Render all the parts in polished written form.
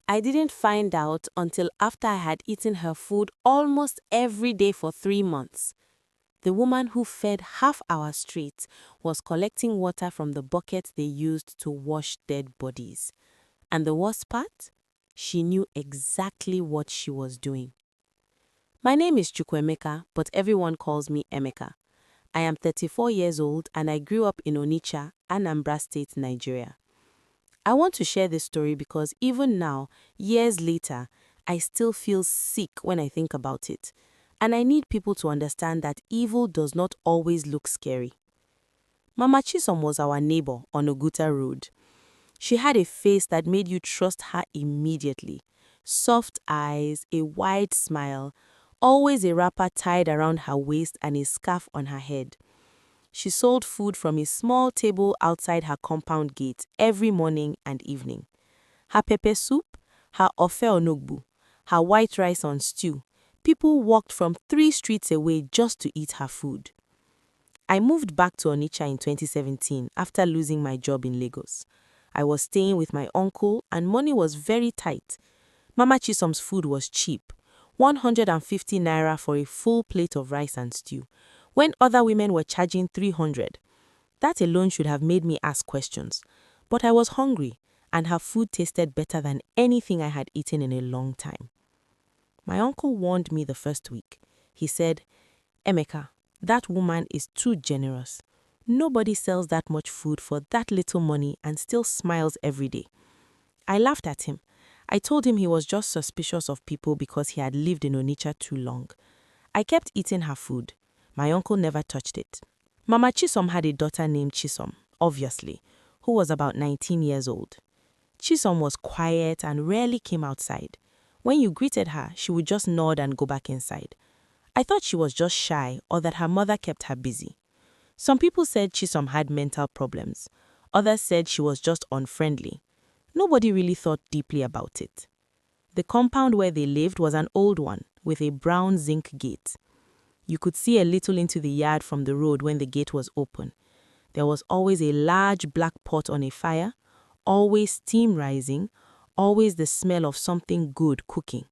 I didn't find out until after I had eaten her food almost every day for 3 months. The woman who fed half our street was collecting water from the bucket they used to wash dead bodies. And the worst part? She knew exactly what she was doing. My name is Chukwemeka, but everyone calls me Emeka. I am 34 years old and I grew up in Onitsha, Anambra State, Nigeria. I want to share this story because even now, years later, I still feel sick when I think about it. And I need people to understand that evil does not always look scary. Mama Chisom was our neighbor on Oguta Road. She had a face that made you trust her immediately. Soft eyes, a wide smile, always a wrapper tied around her waist and a scarf on her head. She sold food from a small table outside her compound gate every morning and evening. Her pepper soup, her ofe onugbu, her white rice on stew. People walked from 3 streets away just to eat her food. I moved back to Onitsha in 2017 after losing my job in Lagos. I was staying with my uncle and money was very tight. Mama Chisom's food was cheap, 150 naira for a full plate of rice and stew, when other women were charging 300. That alone should have made me ask questions. But I was hungry, and her food tasted better than anything I had eaten in a long time. My uncle warned me the first week. He said, "Emeka, that woman is too generous. Nobody sells that much food for that little money and still smiles every day." I laughed at him. I told him he was just suspicious of people because he had lived in Onitsha too long. I kept eating her food. My uncle never touched it. Mama Chisom had a daughter named Chisom, obviously, who was about 19 years old. Chisom was quiet and rarely came outside. When you greeted her, she would just nod and go back inside. I thought she was just shy or that her mother kept her busy. Some people said Chisom had mental problems. Others said she was just unfriendly. Nobody really thought deeply about it. The compound where they lived was an old one with a brown zinc gate. You could see a little into the yard from the road when the gate was open. There was always a large black pot on a fire, always steam rising, always the smell of something good cooking.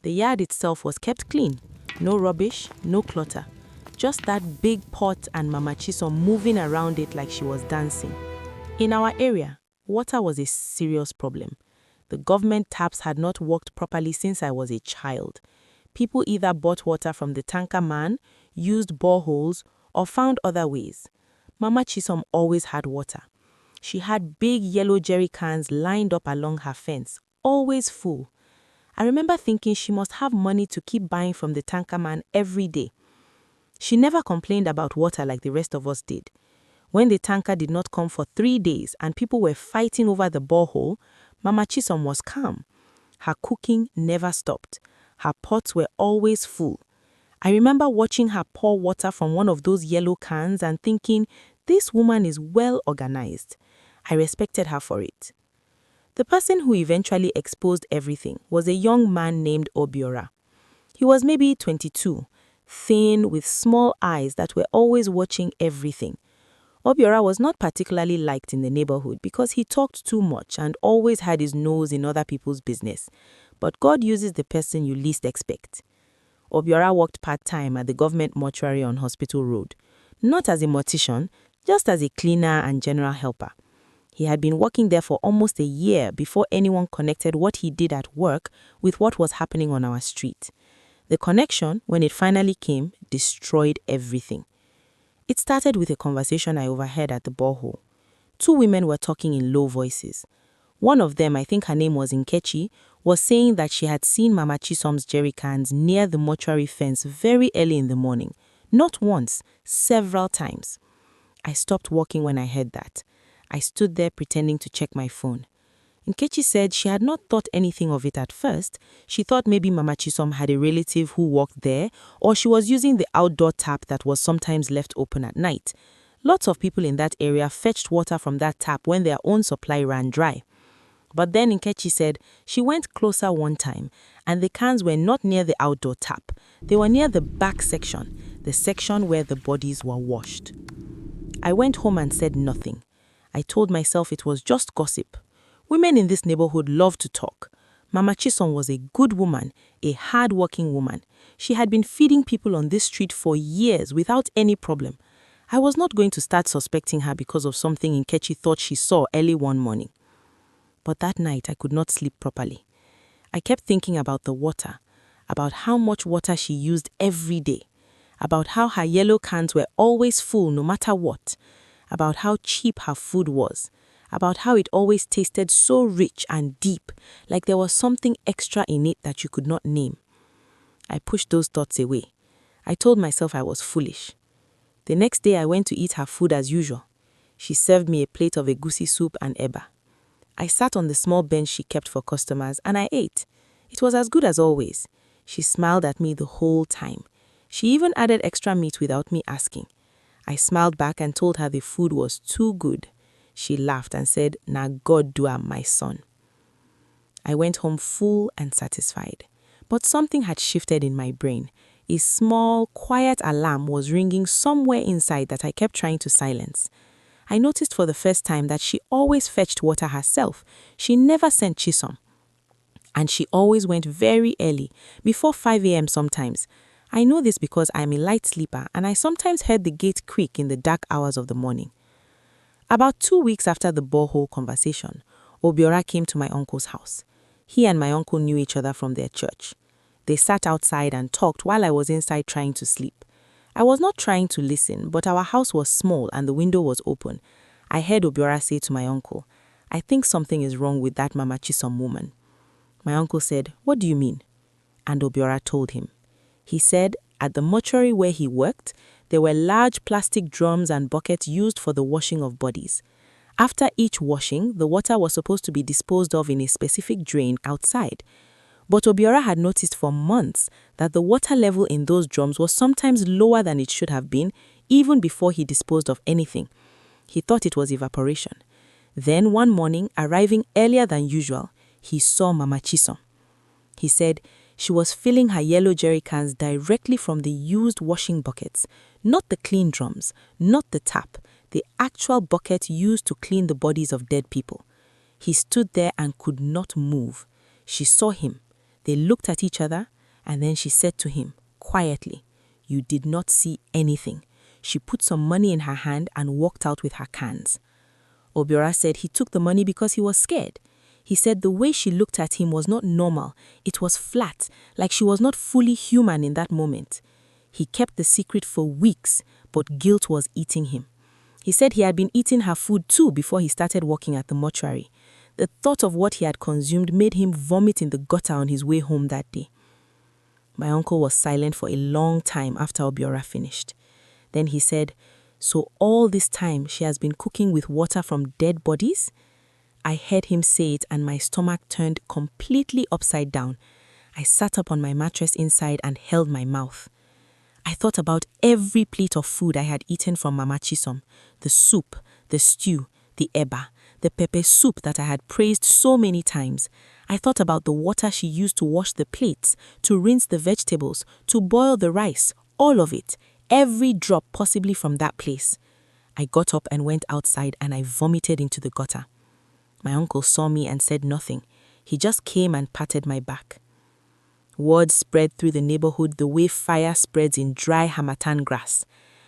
The yard itself was kept clean, no rubbish, no clutter, just that big pot and Mama Chisom moving around it like she was dancing. In our area, water was a serious problem. The government taps had not worked properly since I was a child. People either bought water from the tanker man, used boreholes, or found other ways. Mama Chisom always had water. She had big yellow jerry cans lined up along her fence, always full. I remember thinking she must have money to keep buying from the tanker man every day. She never complained about water like the rest of us did. When the tanker did not come for 3 days and people were fighting over the borehole, Mama Chisom was calm. Her cooking never stopped. Her pots were always full. I remember watching her pour water from one of those yellow cans and thinking, this woman is well organized. I respected her for it. The person who eventually exposed everything was a young man named Obiora. He was maybe 22, thin, with small eyes that were always watching everything. Obiora was not particularly liked in the neighborhood because he talked too much and always had his nose in other people's business. But God uses the person you least expect. Obiora worked part-time at the government mortuary on Hospital Road, not as a mortician, just as a cleaner and general helper. He had been working there for almost a year before anyone connected what he did at work with what was happening on our street. The connection, when it finally came, destroyed everything. It started with a conversation I overheard at the borehole. 2 women were talking in low voices. One of them, I think her name was Nkechi, was saying that she had seen Mama Chisom's jerry cans near the mortuary fence very early in the morning. Not once, several times. I stopped walking when I heard that. I stood there pretending to check my phone. Nkechi said she had not thought anything of it at first. She thought maybe Mama Chisom had a relative who worked there, or she was using the outdoor tap that was sometimes left open at night. Lots of people in that area fetched water from that tap when their own supply ran dry. But then Nkechi said she went closer one time, and the cans were not near the outdoor tap. They were near the back section, the section where the bodies were washed. I went home and said nothing. I told myself it was just gossip. Women in this neighborhood love to talk. Mama Chisom was a good woman, a hard-working woman. She had been feeding people on this street for years without any problem. I was not going to start suspecting her because of something Nkechi thought she saw early one morning. But that night, I could not sleep properly. I kept thinking about the water, about how much water she used every day, about how her yellow cans were always full no matter what, about how cheap her food was, about how it always tasted so rich and deep, like there was something extra in it that you could not name. I pushed those thoughts away. I told myself I was foolish. The next day I went to eat her food as usual. She served me a plate of egusi soup and eba. I sat on the small bench she kept for customers and I ate. It was as good as always. She smiled at me the whole time. She even added extra meat without me asking. I smiled back and told her the food was too good. She laughed and said, "Na God do am, my son." I went home full and satisfied. But something had shifted in my brain. A small, quiet alarm was ringing somewhere inside that I kept trying to silence. I noticed for the first time that she always fetched water herself. She never sent Chisom. And she always went very early, before 5 a.m. sometimes. I know this because I'm a light sleeper and I sometimes heard the gate creak in the dark hours of the morning. About 2 weeks after the borehole conversation, Obiora came to my uncle's house. He and my uncle knew each other from their church. They sat outside and talked while I was inside trying to sleep. I was not trying to listen, but our house was small and the window was open. I heard Obiora say to my uncle, "I think something is wrong with that Mama Chisom woman." My uncle said, "What do you mean?" And Obiora told him. He said at the mortuary where he worked, there were large plastic drums and buckets used for the washing of bodies. After each washing, the water was supposed to be disposed of in a specific drain outside. But Obiora had noticed for months that the water level in those drums was sometimes lower than it should have been, even before he disposed of anything. He thought it was evaporation. Then one morning, arriving earlier than usual, he saw Mama Chisom. He said she was filling her yellow jerry cans directly from the used washing buckets, not the clean drums, not the tap, the actual bucket used to clean the bodies of dead people. He stood there and could not move. She saw him. They looked at each other, and then she said to him, quietly, "You did not see anything." She put some money in her hand and walked out with her cans. Obiora said he took the money because he was scared. He said the way she looked at him was not normal. It was flat, like she was not fully human in that moment. He kept the secret for weeks, but guilt was eating him. He said he had been eating her food too before he started working at the mortuary. The thought of what he had consumed made him vomit in the gutter on his way home that day. My uncle was silent for a long time after Obiora finished. Then he said, "So all this time she has been cooking with water from dead bodies?" I heard him say it and my stomach turned completely upside down. I sat up on my mattress inside and held my mouth. I thought about every plate of food I had eaten from Mama Chisom, the soup, the stew, the eba, the pepper soup that I had praised so many times. I thought about the water she used to wash the plates, to rinse the vegetables, to boil the rice, all of it, every drop possibly from that place. I got up and went outside and I vomited into the gutter. My uncle saw me and said nothing. He just came and patted my back. Word spread through the neighborhood the way fire spreads in dry harmattan grass.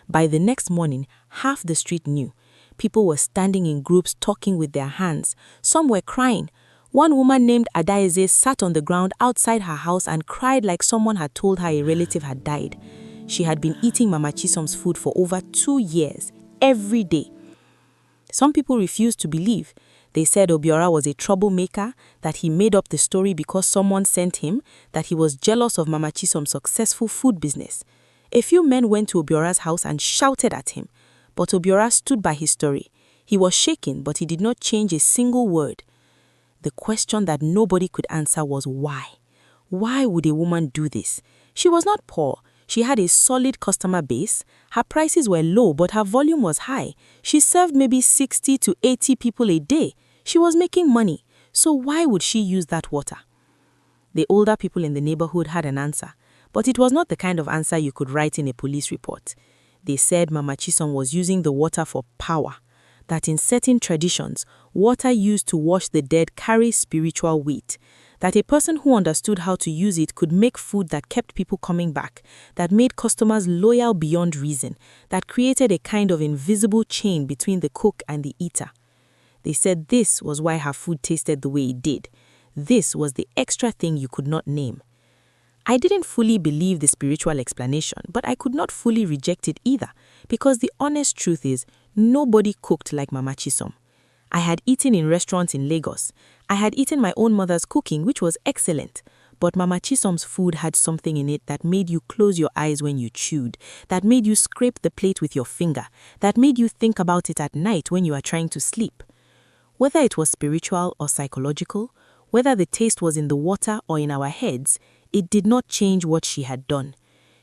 By the next morning, half the street knew. People were standing in groups talking with their hands. Some were crying. One woman named Adaeze sat on the ground outside her house and cried like someone had told her a relative had died. She had been eating Mama Chisom's food for over 2 years, every day. Some people refused to believe. They said Obiora was a troublemaker, that he made up the story because someone sent him, that he was jealous of Mama Chisom's successful food business. A few men went to Obiora's house and shouted at him, but Obiora stood by his story. He was shaken, but he did not change a single word. The question that nobody could answer was why? Why would a woman do this? She was not poor. She had a solid customer base. Her prices were low, but her volume was high. She served maybe 60 to 80 people a day. She was making money. So why would she use that water? The older people in the neighborhood had an answer, but it was not the kind of answer you could write in a police report. They said Mama Chisom was using the water for power, that in certain traditions, water used to wash the dead carries spiritual weight, that a person who understood how to use it could make food that kept people coming back, that made customers loyal beyond reason, that created a kind of invisible chain between the cook and the eater. They said this was why her food tasted the way it did. This was the extra thing you could not name. I didn't fully believe the spiritual explanation, but I could not fully reject it either, because the honest truth is, nobody cooked like Mama Chisom. I had eaten in restaurants in Lagos. I had eaten my own mother's cooking, which was excellent. But Mama Chisom's food had something in it that made you close your eyes when you chewed, that made you scrape the plate with your finger, that made you think about it at night when you are trying to sleep. Whether it was spiritual or psychological, whether the taste was in the water or in our heads, it did not change what she had done.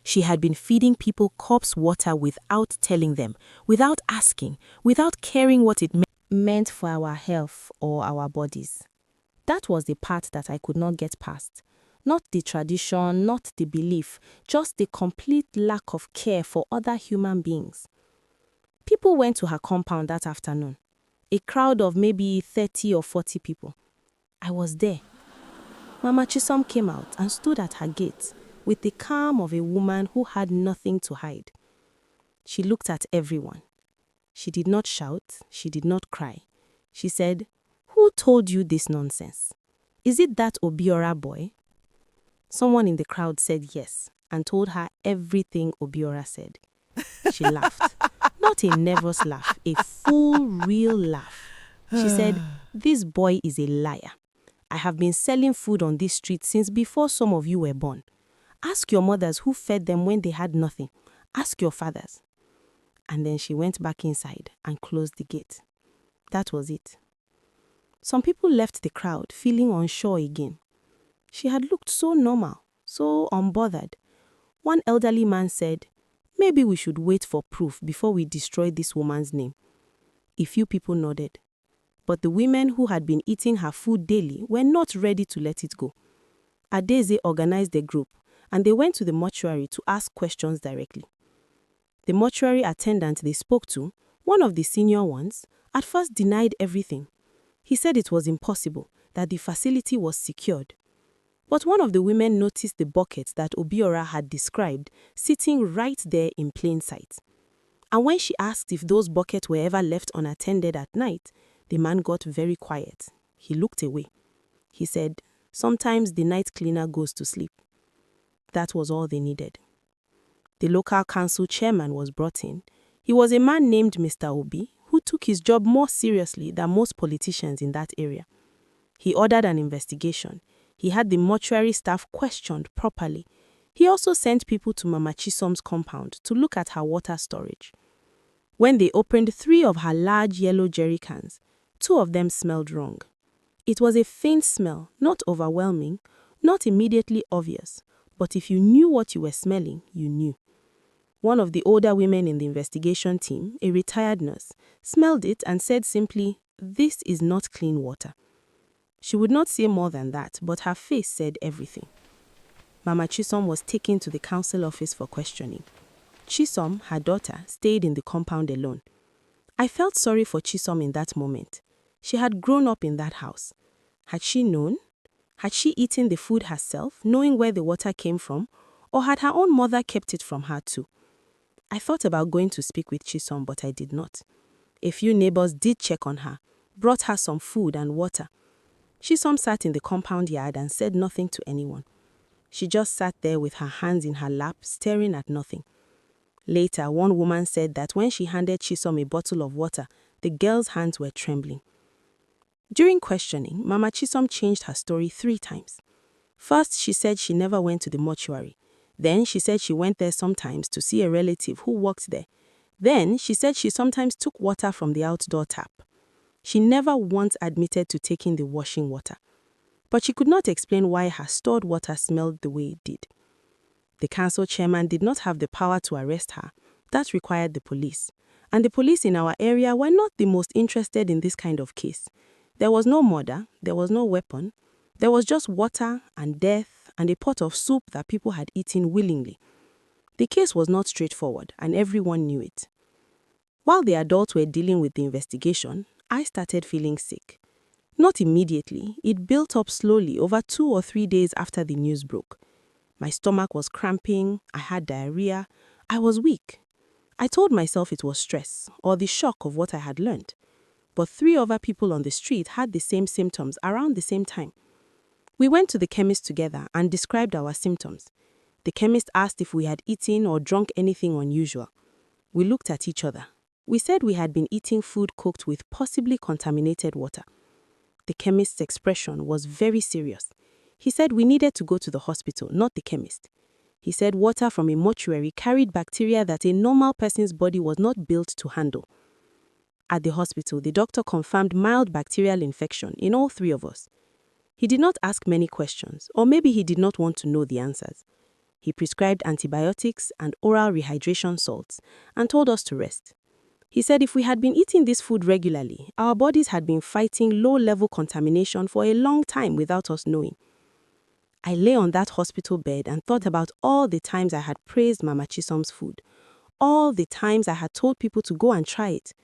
She had been feeding people corpse water without telling them, without asking, without caring what it meant for our health or our bodies. That was the part that I could not get past. Not the tradition, not the belief, just the complete lack of care for other human beings. People went to her compound that afternoon. A crowd of maybe 30 or 40 people. I was there. Mama Chisom came out and stood at her gate with the calm of a woman who had nothing to hide. She looked at everyone. She did not shout, she did not cry. She said, "Who told you this nonsense? Is it that Obiora boy?" Someone in the crowd said yes and told her everything Obiora said. She laughed. Not a nervous laugh, a full, real laugh. She said, "This boy is a liar. I have been selling food on this street since before some of you were born. Ask your mothers who fed them when they had nothing. Ask your fathers." And then she went back inside and closed the gate. That was it. Some people left the crowd feeling unsure again. She had looked so normal, so unbothered. One elderly man said, "Maybe we should wait for proof before we destroy this woman's name." A few people nodded. But the women who had been eating her food daily were not ready to let it go. Adeze organized a group, and they went to the mortuary to ask questions directly. The mortuary attendant they spoke to, one of the senior ones, at first denied everything. He said it was impossible, that the facility was secured. But one of the women noticed the bucket that Obiora had described sitting right there in plain sight. And when she asked if those buckets were ever left unattended at night, the man got very quiet. He looked away. He said, "Sometimes the night cleaner goes to sleep." That was all they needed. The local council chairman was brought in. He was a man named Mr. Obi, who took his job more seriously than most politicians in that area. He ordered an investigation. He had the mortuary staff questioned properly. He also sent people to Mama Chisom's compound to look at her water storage. When they opened 3 of her large yellow jerry cans, 2 of them smelled wrong. It was a faint smell, not overwhelming, not immediately obvious, but if you knew what you were smelling, you knew. One of the older women in the investigation team, a retired nurse, smelled it and said simply, "This is not clean water." She would not say more than that, but her face said everything. Mama Chisom was taken to the council office for questioning. Chisom, her daughter, stayed in the compound alone. I felt sorry for Chisom in that moment. She had grown up in that house. Had she known? Had she eaten the food herself, knowing where the water came from, or had her own mother kept it from her too? I thought about going to speak with Chisom, but I did not. A few neighbors did check on her, brought her some food and water. Chisom sat in the compound yard and said nothing to anyone. She just sat there with her hands in her lap, staring at nothing. Later, one woman said that when she handed Chisom a bottle of water, the girl's hands were trembling. During questioning, Mama Chisom changed her story 3 times. First, she said she never went to the mortuary. Then, she said she went there sometimes to see a relative who worked there. Then, she said she sometimes took water from the outdoor tap. She never once admitted to taking the washing water. But she could not explain why her stored water smelled the way it did. The council chairman did not have the power to arrest her. That required the police. And the police in our area were not the most interested in this kind of case. There was no murder, there was no weapon. There was just water and death and a pot of soup that people had eaten willingly. The case was not straightforward, and everyone knew it. While the adults were dealing with the investigation, I started feeling sick. Not immediately, it built up slowly over 2 or 3 days after the news broke. My stomach was cramping, I had diarrhea, I was weak. I told myself it was stress or the shock of what I had learned. But 3 other people on the street had the same symptoms around the same time. We went to the chemist together and described our symptoms. The chemist asked if we had eaten or drunk anything unusual. We looked at each other. We said we had been eating food cooked with possibly contaminated water. The chemist's expression was very serious. He said we needed to go to the hospital, not the chemist. He said water from a mortuary carried bacteria that a normal person's body was not built to handle. At the hospital, the doctor confirmed mild bacterial infection in all 3 of us. He did not ask many questions, or maybe he did not want to know the answers. He prescribed antibiotics and oral rehydration salts and told us to rest. He said if we had been eating this food regularly, our bodies had been fighting low-level contamination for a long time without us knowing. I lay on that hospital bed and thought about all the times I had praised Mama Chisom's food, all the times I had told people to go and try it.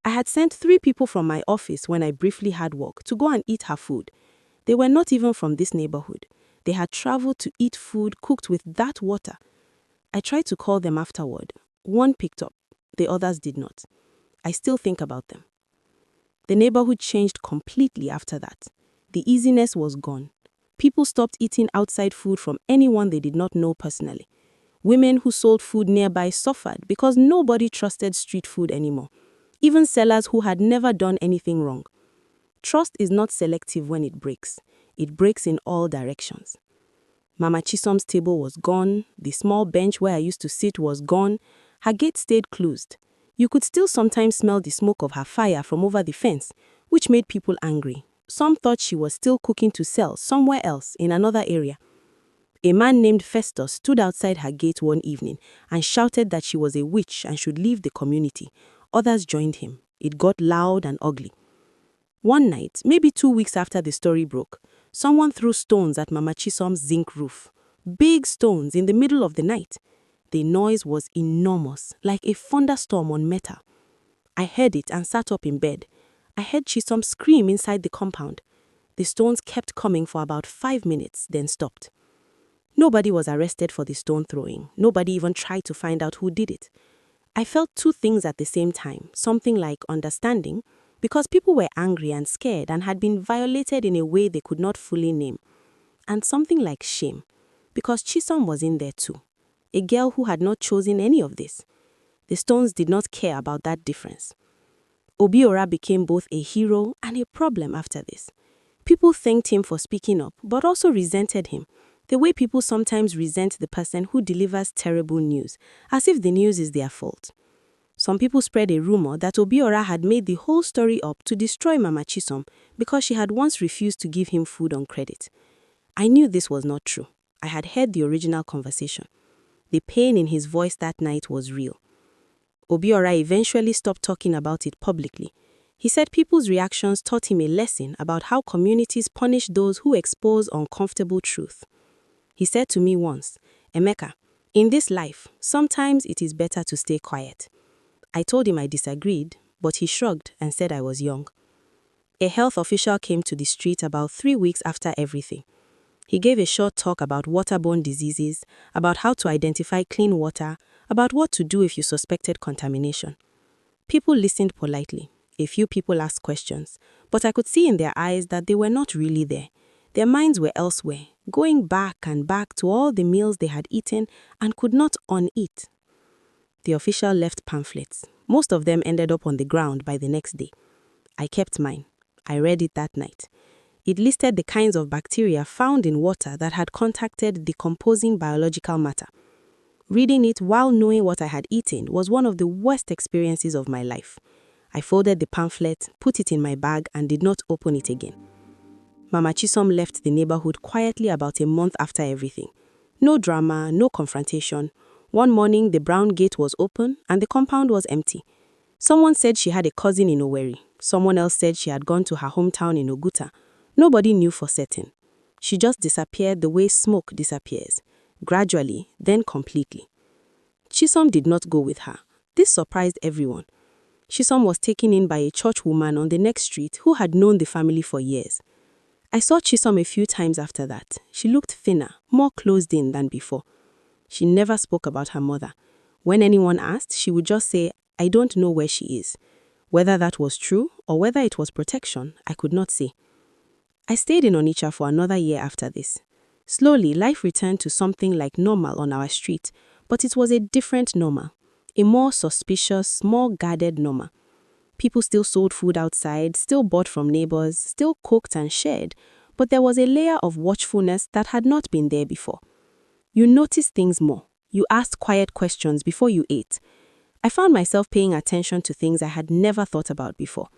I had sent 3 people from my office when I briefly had work to go and eat her food. They were not even from this neighborhood. They had traveled to eat food cooked with that water. I tried to call them afterward. One picked up, the others did not. I still think about them. The neighborhood changed completely after that. The easiness was gone. People stopped eating outside food from anyone they did not know personally. Women who sold food nearby suffered because nobody trusted street food anymore, even sellers who had never done anything wrong. Trust is not selective when it breaks. It breaks in all directions. Mama Chisom's table was gone. The small bench where I used to sit was gone. Her gate stayed closed. You could still sometimes smell the smoke of her fire from over the fence, which made people angry. Some thought she was still cooking to sell somewhere else in another area. A man named Festus stood outside her gate one evening and shouted that she was a witch and should leave the community. Others joined him. It got loud and ugly. One night, maybe 2 weeks after the story broke, someone threw stones at Mama Chisom's zinc roof. Big stones in the middle of the night. The noise was enormous, like a thunderstorm on metal. I heard it and sat up in bed. I heard Chisom scream inside the compound. The stones kept coming for about 5 minutes, then stopped. Nobody was arrested for the stone throwing. Nobody even tried to find out who did it. I felt 2 things at the same time, something like understanding, because people were angry and scared and had been violated in a way they could not fully name, and something like shame, because Chisom was in there too, a girl who had not chosen any of this. The stones did not care about that difference. Obiora became both a hero and a problem after this. People thanked him for speaking up, but also resented him, the way people sometimes resent the person who delivers terrible news, as if the news is their fault. Some people spread a rumor that Obiora had made the whole story up to destroy Mama Chisom because she had once refused to give him food on credit. I knew this was not true. I had heard the original conversation. The pain in his voice that night was real. Obiora eventually stopped talking about it publicly. He said people's reactions taught him a lesson about how communities punish those who expose uncomfortable truth. He said to me once, "Emeka, in this life, sometimes it is better to stay quiet." I told him I disagreed, but he shrugged and said I was young. A health official came to the street about 3 weeks after everything. He gave a short talk about waterborne diseases, about how to identify clean water, about what to do if you suspected contamination. People listened politely. A few people asked questions, but I could see in their eyes that they were not really there. Their minds were elsewhere, going back and back to all the meals they had eaten and could not uneat. The official left pamphlets. Most of them ended up on the ground by the next day. I kept mine. I read it that night. It listed the kinds of bacteria found in water that had contacted decomposing biological matter. Reading it while knowing what I had eaten was one of the worst experiences of my life. I folded the pamphlet, put it in my bag, and did not open it again. Mama Chisom left the neighborhood quietly about a month after everything. No drama, no confrontation. One morning, the brown gate was open and the compound was empty. Someone said she had a cousin in Owerri. Someone else said she had gone to her hometown in Oguta. Nobody knew for certain. She just disappeared the way smoke disappears, gradually, then completely. Chisom did not go with her. This surprised everyone. Chisom was taken in by a church woman on the next street who had known the family for years. I saw Chisom a few times after that. She looked thinner, more closed in than before. She never spoke about her mother. When anyone asked, she would just say, "I don't know where she is." Whether that was true or whether it was protection, I could not say. I stayed in Onitsha for another year after this. Slowly, life returned to something like normal on our street, but it was a different normal, a more suspicious, more guarded normal. People still sold food outside, still bought from neighbors, still cooked and shared, but there was a layer of watchfulness that had not been there before. You noticed things more. You asked quiet questions before you ate. I found myself paying attention to things I had never thought about before.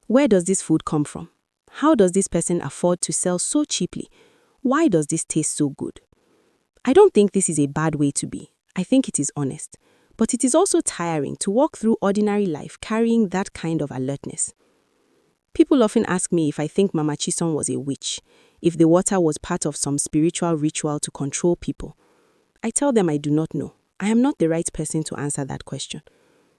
Where does this food come from? How does this person afford to sell so cheaply? Why does this taste so good? I don't think this is a bad way to be. I think it is honest. But it is also tiring to walk through ordinary life carrying that kind of alertness. People often ask me if I think Mama Chisom was a witch, if the water was part of some spiritual ritual to control people. I tell them I do not know. I am not the right person to answer that question.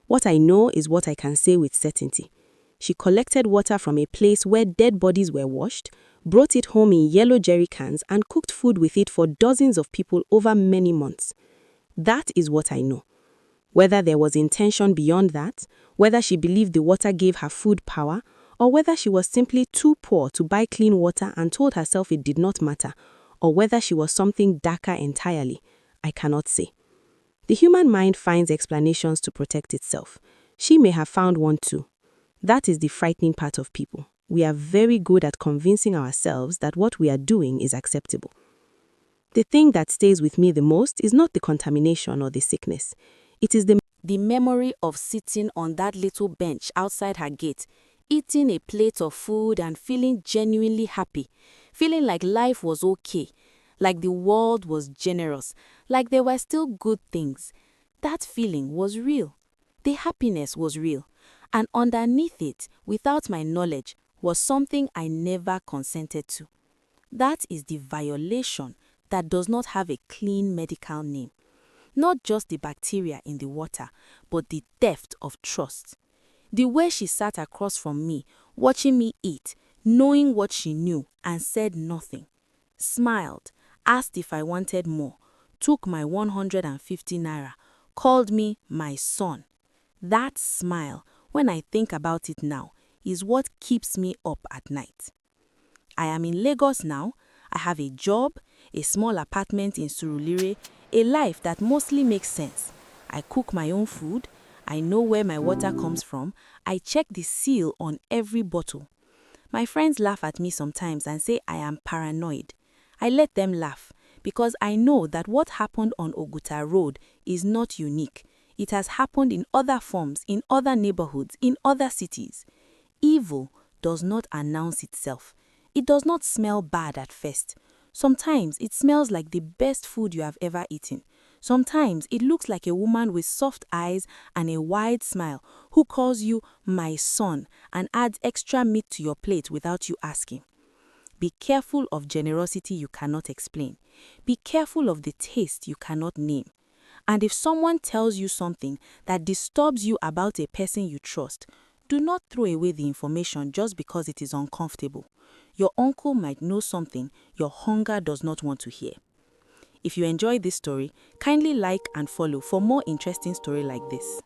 What I know is what I can say with certainty. She collected water from a place where dead bodies were washed, brought it home in yellow jerry cans, and cooked food with it for dozens of people over many months. That is what I know. Whether there was intention beyond that, whether she believed the water gave her food power, or whether she was simply too poor to buy clean water and told herself it did not matter, or whether she was something darker entirely, I cannot say. The human mind finds explanations to protect itself. She may have found one too. That is the frightening part of people. We are very good at convincing ourselves that what we are doing is acceptable. The thing that stays with me the most is not the contamination or the sickness. It is the memory of sitting on that little bench outside her gate, eating a plate of food and feeling genuinely happy, feeling like life was okay, like the world was generous, like there were still good things. That feeling was real. The happiness was real. And underneath it, without my knowledge, was something I never consented to. That is the violation that does not have a clean medical name. Not just the bacteria in the water, but the theft of trust. The way she sat across from me, watching me eat, knowing what she knew, and said nothing. Smiled, asked if I wanted more, took my 150 naira, called me my son. That smile, when I think about it now, is what keeps me up at night. I am in Lagos now. I have a job, a small apartment in Surulere, a life that mostly makes sense. I cook my own food. I know where my water comes from. I check the seal on every bottle. My friends laugh at me sometimes and say I am paranoid. I let them laugh because I know that what happened on Oguta Road is not unique. It has happened in other forms, in other neighborhoods, in other cities. Evil does not announce itself. It does not smell bad at first. Sometimes it smells like the best food you have ever eaten. Sometimes it looks like a woman with soft eyes and a wide smile who calls you my son and adds extra meat to your plate without you asking. Be careful of generosity you cannot explain. Be careful of the taste you cannot name. And if someone tells you something that disturbs you about a person you trust, do not throw away the information just because it is uncomfortable. Your uncle might know something your hunger does not want to hear. If you enjoyed this story, kindly like and follow for more interesting stories like this.